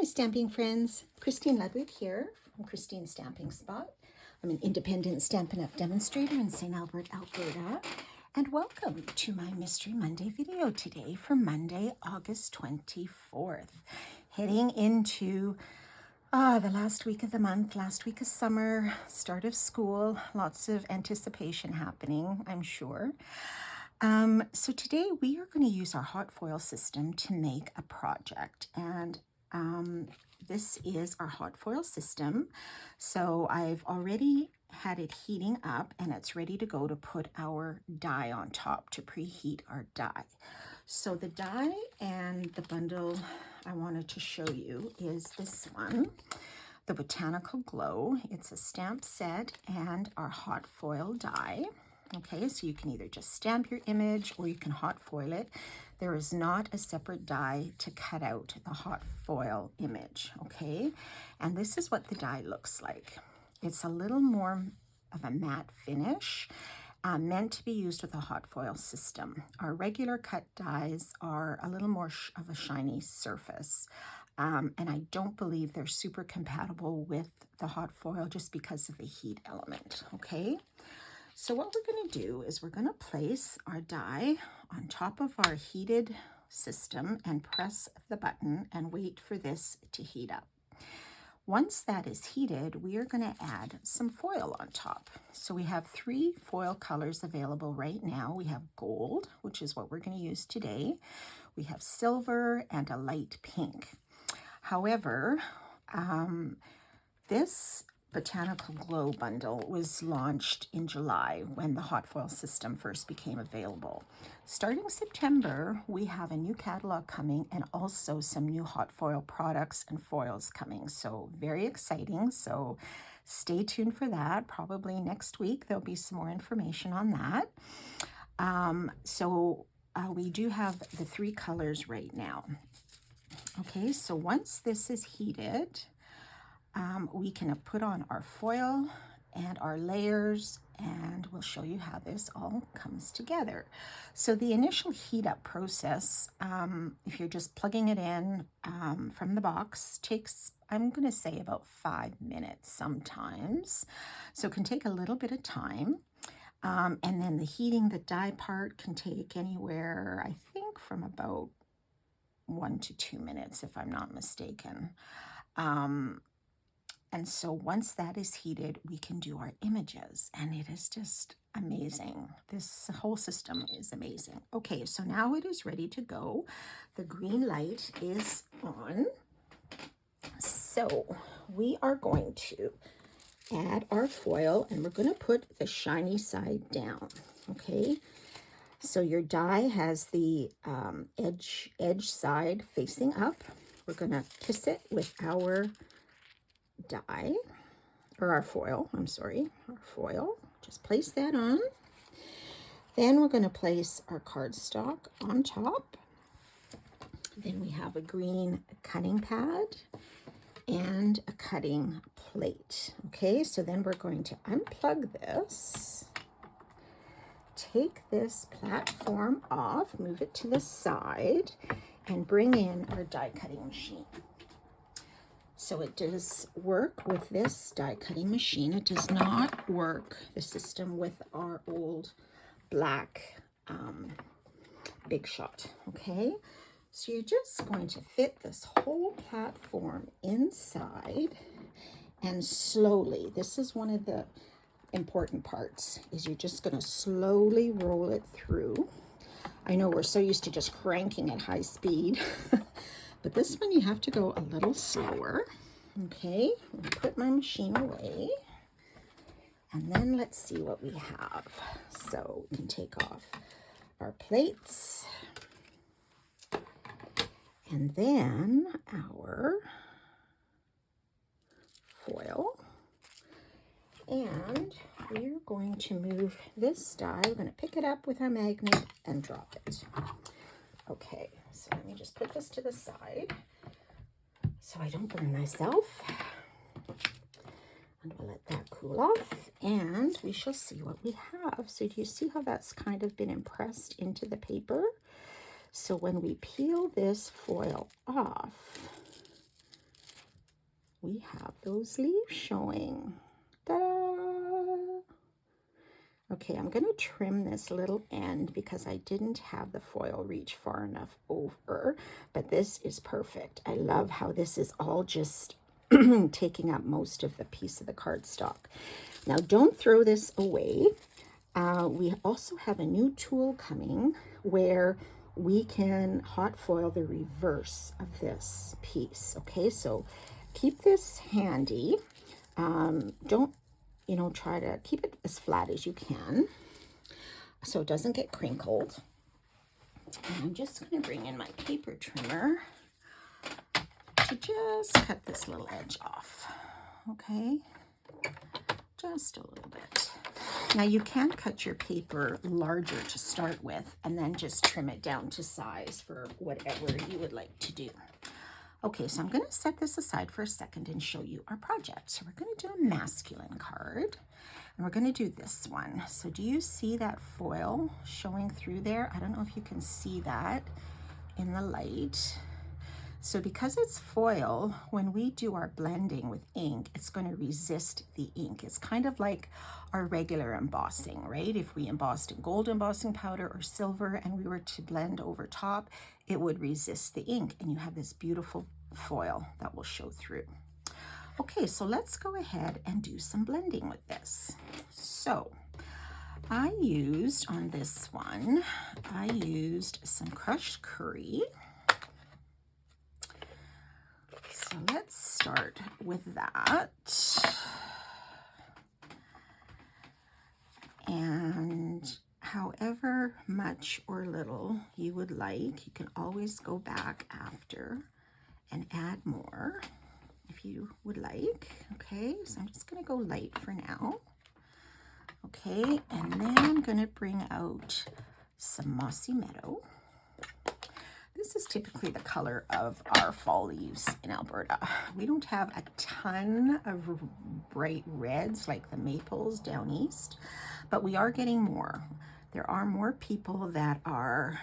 my stamping friends. Christine Ludwig here from Christine's Stamping Spot. I'm an independent Stampin' Up! Demonstrator in St. Albert, Alberta. And welcome to my Mystery Monday video today for Monday, August 24th. Heading into the last week of the month, last week of summer, start of school, lots of anticipation happening, I'm sure. So today we are going to use our hot foil system to make a project, and this is our hot foil system. So I've already had it heating up and it's ready to go to put our die on top to preheat our die. So the die and the bundle I wanted to show you is this one, the Botanical Glow. It's a stamp set and our hot foil die. Okay, so you can either just stamp your image or you can hot foil it. There is not a separate die to cut out the hot foil image, okay? And this is what the die looks like. It's a little more of a matte finish, meant to be used with a hot foil system. Our regular cut dies are a little more of a shiny surface. And I don't believe they're super compatible with the hot foil just because of the heat element, okay? So what we're going to do is we're going to place our die on top of our heated system and press the button and wait for this to heat up. Once that is heated, we are going to add some foil on top. So we have 3 foil colors available right now. We have gold, which is what we're going to use today. We have silver and a light pink. However, this Botanical Glow bundle was launched in July when the hot foil system first became available. Starting September, we have a new catalog coming and also some new hot foil products and foils coming. So very exciting. So stay tuned for that. Probably next week there'll be some more information on that. We do have the 3 colors right now. Okay, so once this is heated, we can put on our foil and our layers, and we'll show you how this all comes together. So the initial heat up process, if you're just plugging it in from the box, takes, I'm going to say, about 5 minutes sometimes. So it can take a little bit of time. And then the heating the die part can take anywhere, I think, from about 1 to 2 minutes, if I'm not mistaken. And so once that is heated, we can do our images, and it is just amazing. This whole system is amazing. Okay, so now it is ready to go. The green light is on. So we are going to add our foil, and we're going to put the shiny side down, okay? So your die has the edge side facing up. We're going to kiss it with our die, or our foil, I'm sorry, our foil. Just place that on. Then we're going to place our cardstock on top. Then we have a green cutting pad and a cutting plate. Okay, so then we're going to unplug this, take this platform off, move it to the side, and bring in our die cutting machine. So it does work with this die cutting machine. It does not work, the system, with our old black Big Shot, okay? So you're just going to fit this whole platform inside, and slowly, this is one of the important parts, is you're just going to slowly roll it through. I know we're so used to just cranking at high speed. But this one you have to go a little slower. Okay, I'll put my machine away. And then let's see what we have. So we can take off our plates. And then our foil. And we're going to move this die. We're going to pick it up with our magnet and drop it. Okay, so let me just put this to the side so I don't burn myself. And we'll let that cool off, and we shall see what we have. So do you see how that's kind of been impressed into the paper? So when we peel this foil off, we have those leaves showing. Ta-da! Okay, I'm going to trim this little end because I didn't have the foil reach far enough over, but this is perfect. I love how this is all just taking up most of the piece of the cardstock. Now, don't throw this away. We also have a new tool coming where we can hot foil the reverse of this piece. Okay, so keep this handy. Don't, try to keep it as flat as you can so it doesn't get crinkled. And I'm just going to bring in my paper trimmer to just cut this little edge off. Okay, just a little bit. Now you can cut your paper larger to start with and then just trim it down to size for whatever you would like to do. Okay, so I'm going to set this aside for a second and show you our project. So we're going to do a masculine card, and we're going to do this one. So do you see that foil showing through there? I don't know if you can see that in the light. So because it's foil, when we do our blending with ink, it's going to resist the ink. It's kind of like our regular embossing, right? If we embossed in gold embossing powder or silver and we were to blend over top, it would resist the ink, and you have this beautiful foil that will show through. Okay, so let's go ahead and do some blending with this. So I used, on this one, I used some crushed curry. So let's start with that. And however much or little you would like, you can always go back after and add more if you would like. Okay, so I'm just going to go light for now. Okay, and then I'm going to bring out some Mossy Meadow. This is typically the color of our fall leaves in Alberta. We don't have a ton of bright reds like the maples down east, but we are getting more. There are more people that are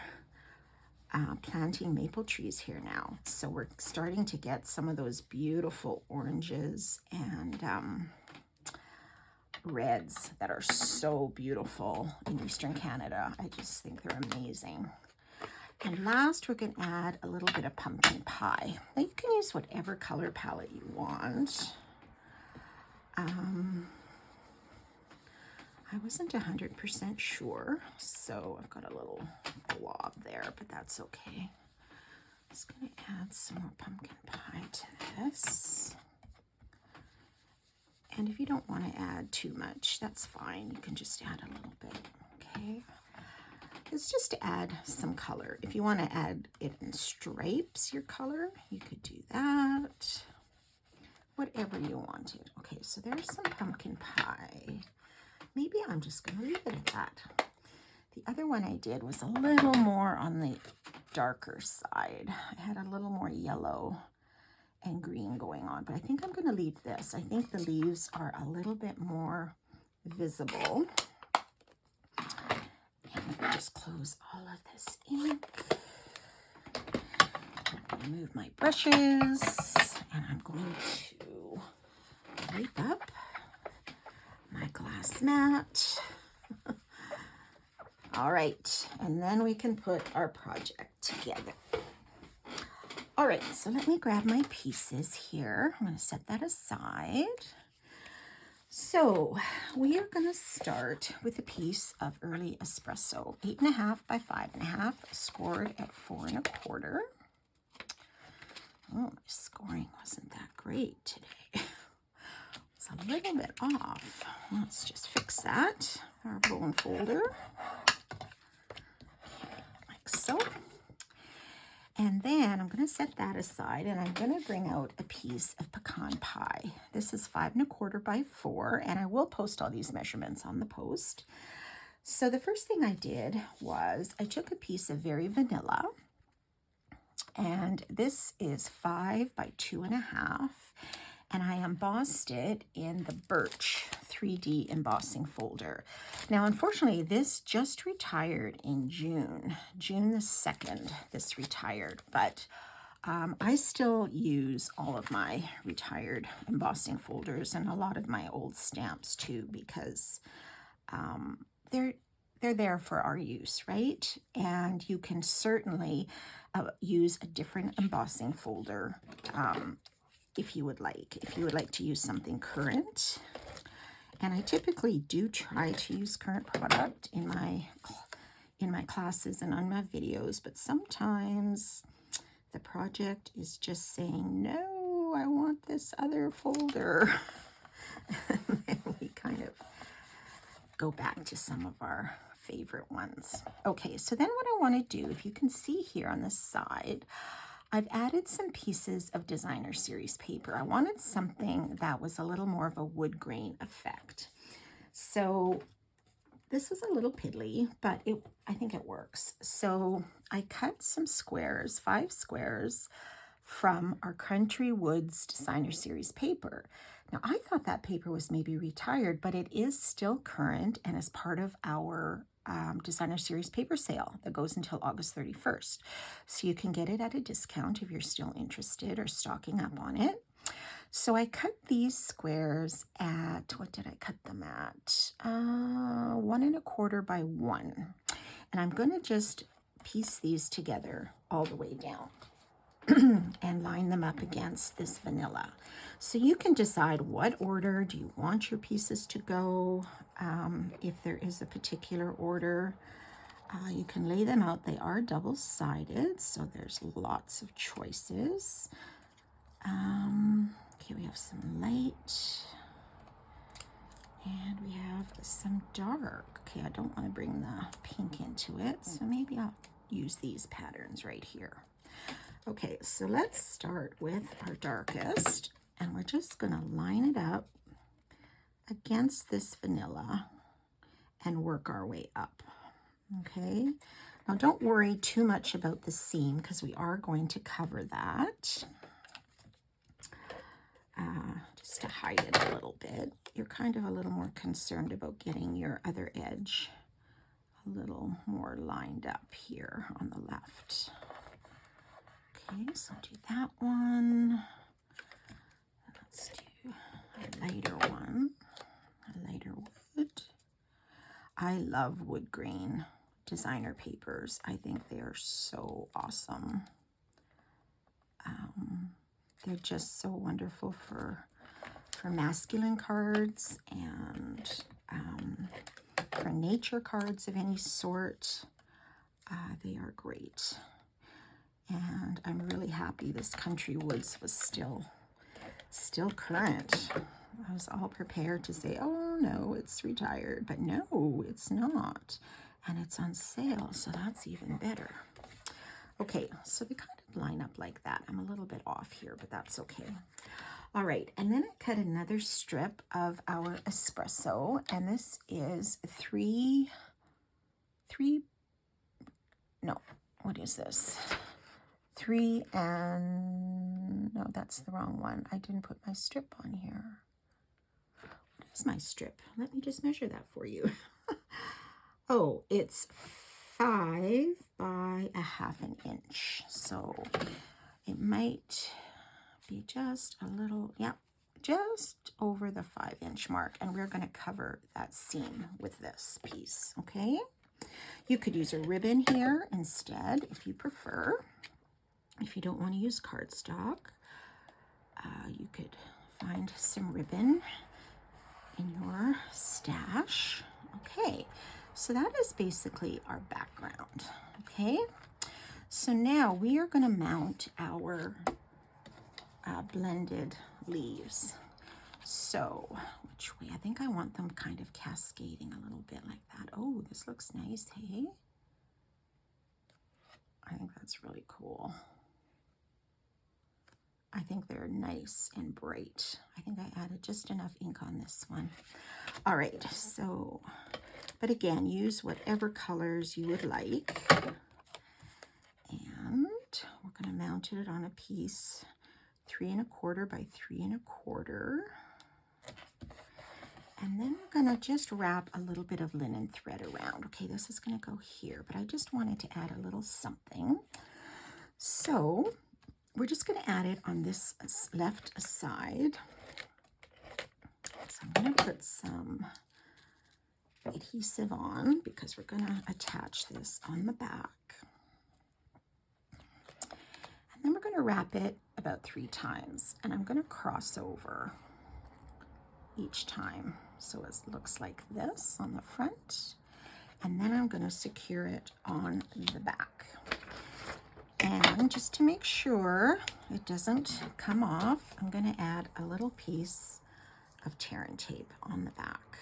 planting maple trees here now. So we're starting to get some of those beautiful oranges and reds that are so beautiful in Eastern Canada. I just think they're amazing. And last, we're going to add a little bit of pumpkin pie. Now, you can use whatever color palette you want. I wasn't 100% sure, so I've got a little blob there, but that's okay. Just going to add some more pumpkin pie to this. And if you don't want to add too much, that's fine. You can just add a little bit, okay? It's just to add some color. If you want to add it in stripes, your color, you could do that. Whatever you wanted. Okay, so there's some pumpkin pie. Maybe I'm just going to leave it at that. The other one I did was a little more on the darker side. I had a little more yellow and green going on, but I think I'm going to leave this. I think the leaves are a little bit more visible. And just close all of this ink. I'm going to move my brushes, and I'm going to wipe up my glass mat. All right, and then we can put our project together. All right, so let me grab my pieces here. I'm going to set that aside. So we are going to start with a piece of early espresso, 8.5 by 5.5, scored at 4 1/4. Oh, my scoring wasn't that great today. It's a little bit off. Let's just fix that. Our bone folder. Okay, like so. And then I'm going to set that aside, and I'm going to bring out a piece of pecan pie. This is 5 1/4 by 4, and I will post all these measurements on the post. So the first thing I did was I took a piece of very vanilla, and this is 5 by 2.5, and I embossed it in the Birch 3D embossing folder. Now, unfortunately, this just retired in June the 2nd, this retired, but I still use all of my retired embossing folders and a lot of my old stamps too, because they're there for our use, right? And you can certainly use a different embossing folder if you would like. If you would like to use something current, and I typically do try to use current product in my classes and on my videos, but sometimes the project is just saying, no, I want this other folder. And then we kind of go back to some of our favorite ones. Okay, so then what I want to do, if you can see here on the side, I've added some pieces of designer series paper. I wanted something that was a little more of a wood grain effect. So this is a little piddly, but I think it works. So I cut some squares, 5 squares, from our Country Woods Designer Series paper. Now, I thought that paper was maybe retired, but it is still current and is part of our Designer Series paper sale that goes until August 31st. So you can get it at a discount if you're still interested or stocking up on it. So I cut these squares at, what did I cut them at? 1 1/4 by 1. And I'm going to just piece these together all the way down and line them up against this vanilla. So you can decide what order do you want your pieces to go. If there is a particular order, you can lay them out. They are double-sided, so there's lots of choices. Okay, we have some light and we have some dark. Okay, I don't want to bring the pink into it, so maybe I'll use these patterns right here. Okay, so let's start with our darkest, and we're just going to line it up against this vanilla and work our way up. Okay, now don't worry too much about the seam because we are going to cover that. Just to hide it a little bit. You're kind of a little more concerned about getting your other edge a little more lined up here on the left. Okay, so do that one. Let's do a lighter one, a lighter wood. I love wood grain designer papers. I think they are so awesome. They're just so wonderful for masculine cards and for nature cards of any sort. They are great. And I'm really happy this Country Woods was still current. I was all prepared to say, oh no, it's retired, but no, it's not. And it's on sale, so that's even better. Okay, so they kind of line up like that. I'm a little bit off here, but that's okay. All right, and then I cut another strip of our espresso, and this is what is this? 3 and, no, that's the wrong one. I didn't put my strip on here. What is my strip? Let me just measure that for you. Oh, it's 5 by 1/2 inch. So it might be just a little, yeah, just over the 5-inch mark. And we're going to cover that seam with this piece, okay? You could use a ribbon here instead if you prefer. If you don't want to use cardstock, you could find some ribbon in your stash. Okay, so that is basically our background, okay? So now we are going to mount our blended leaves. So which way? I think I want them kind of cascading a little bit like that. Oh, this looks nice, hey? I think that's really cool. I think they're nice and bright. I think I added just enough ink on this one. All right, so, but again, use whatever colors you would like. And we're going to mount it on a piece 3 1/4 by 3 1/4. And then we're going to just wrap a little bit of linen thread around. Okay, this is going to go here, but I just wanted to add a little something. So we're just going to add it on this left side. So I'm going to put some adhesive on because we're going to attach this on the back. And then we're going to wrap it about 3 times, and I'm going to cross over each time. So it looks like this on the front, and then I'm going to secure it on the back. And just to make sure it doesn't come off, I'm going to add a little piece of tear and tape on the back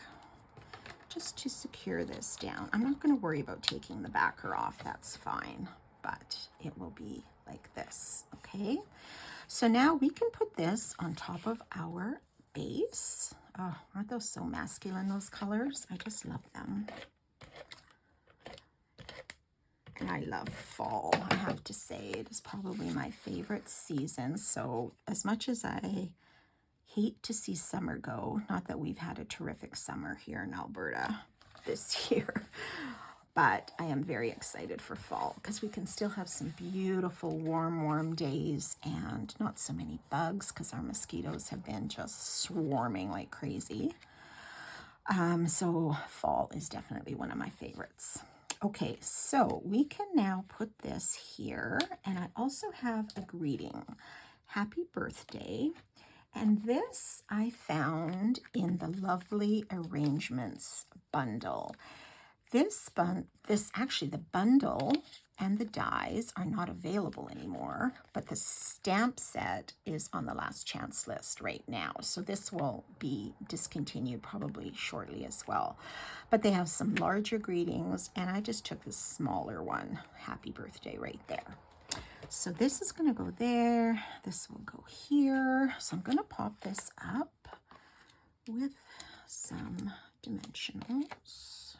just to secure this down. I'm not going to worry about taking the backer off, that's fine, but it will be like this, okay? So now we can put this on top of our base. Oh, aren't those so masculine, those colors? I just love them. And I love fall, I have to say. It is probably my favorite season. So as much as I hate to see summer go, not that we've had a terrific summer here in Alberta this year, but I am very excited for fall because we can still have some beautiful warm days and not so many bugs because our mosquitoes have been just swarming like crazy. So fall is definitely one of my favorites. Okay, so we can now put this here, and I also have a greeting. Happy birthday. And this I found in the Lovely Arrangements bundle. Actually, the bundle and the dies are not available anymore, but the stamp set is on the last chance list right now. So this will be discontinued probably shortly as well. But they have some larger greetings, and I just took the smaller one. Happy birthday right there. So this is going to go there. This will go here. So I'm going to pop this up with some dimensionals.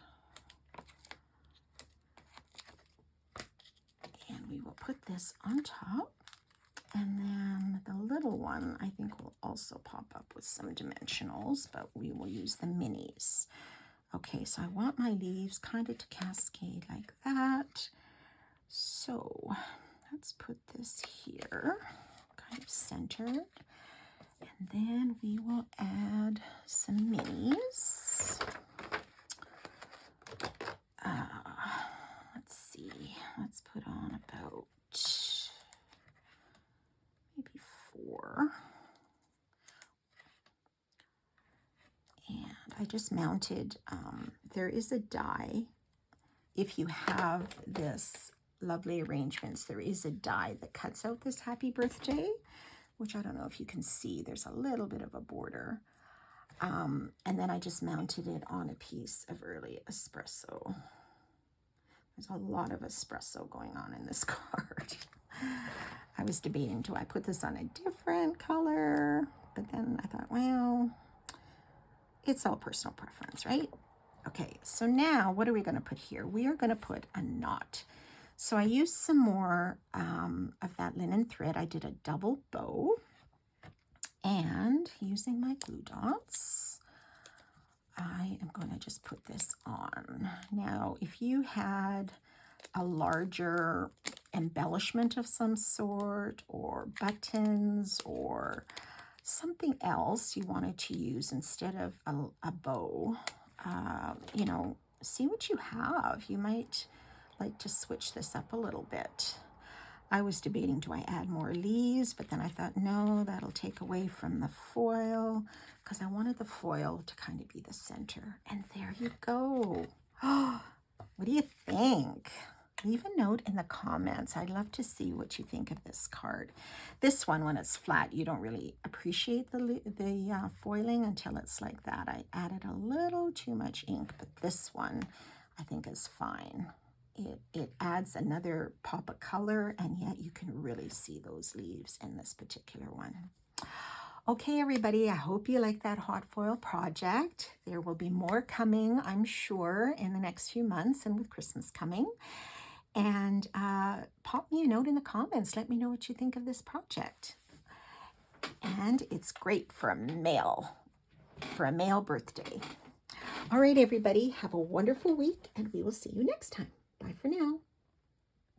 And we will put this on top. And then the little one, I think, will also pop up with some dimensionals, but we will use the minis. Okay, so I want my leaves kind of to cascade like that. So let's put this here, kind of centered. And then we will add some minis. Let's see, let's put on about maybe 4. And I just mounted, there is a die. If you have this Lovely Arrangements, there is a die that cuts out this happy birthday, which I don't know if you can see. There's a little bit of a border. And then I just mounted it on a piece of early espresso. There's a lot of espresso going on in this card. I was debating, do I put this on a different color? But then I thought, well, it's all personal preference, right? Okay, so now what are we going to put here? We are going to put a knot. So I used some more of that linen thread. I did a double bow, and using my glue dots, I am going to just put this on. Now, if you had a larger embellishment of some sort, or buttons, or something else you wanted to use instead of a bow, you know, see what you have. You might like to switch this up a little bit. I was debating, do I add more leaves? But then I thought, no, that'll take away from the foil, because I wanted the foil to kind of be the center. And there you go. Oh, what do you think? Leave a note in the comments. I'd love to see what you think of this card. This one, when it's flat, you don't really appreciate the foiling until it's like that. I added a little too much ink, but this one I think is fine. It adds another pop of color, and yet you can really see those leaves in this particular one. Okay, everybody, I hope you like that hot foil project. There will be more coming, I'm sure, in the next few months, and with Christmas coming. And pop me a note in the comments. Let me know what you think of this project. And it's great for a male birthday. All right, everybody, have a wonderful week, and we will see you next time. Bye for now.